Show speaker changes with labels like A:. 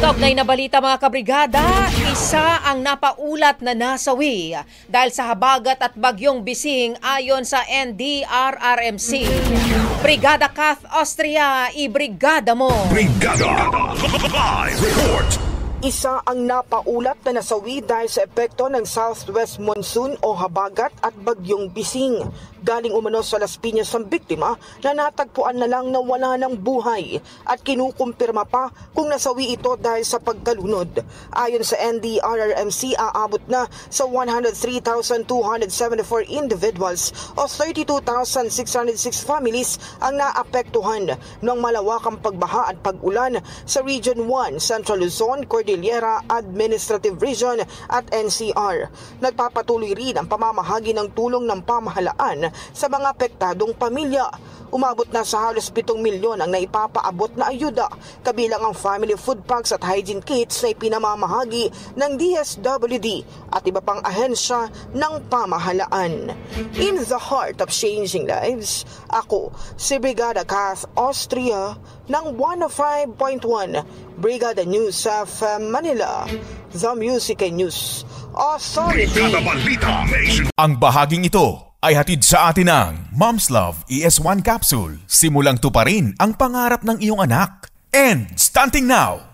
A: Kaugnay na balita mga kabrigada, isa ang napaulat na nasawi dahil sa habagat at bagyong Bising ayon sa NDRRMC. Brigada Kath Austria, ibrigada mo!
B: Brigada! Live report!
C: Isa ang napaulat na nasawi dahil sa epekto ng southwest monsoon o habagat at bagyong Bising. Galing umano sa Las Piñas ang biktima na natagpuan na lang na wala ng buhay at kinukumpirma pa kung nasawi ito dahil sa pagkalunod. Ayon sa NDRRMC, aabot na sa 103,274 individuals o 32,606 families ang naapektuhan ng malawakang pagbaha at pag-ulan sa Region 1, Central Luzon, Cordillera Administrative Region at NCR. Nagpapatuloy rin ang pamamahagi ng tulong ng pamahalaan sa mga apektadong pamilya. Umabot na sa halos 7 milyon ang naipapaabot na ayuda, kabilang ang family food packs at hygiene kits na ipinamamahagi ng DSWD at iba pang ahensya ng pamahalaan. In the heart of changing lives, ako si Brigada Kath Austria ng 105.1 Brigada News of Manila, The Music and News Authority.
B: Brigada Balita Nation.
D: Ang bahaging ito ay hatid sa atin ng Mom's Love ES1 Capsule. Simulang tuparin ang pangarap ng iyong anak. And stunting now!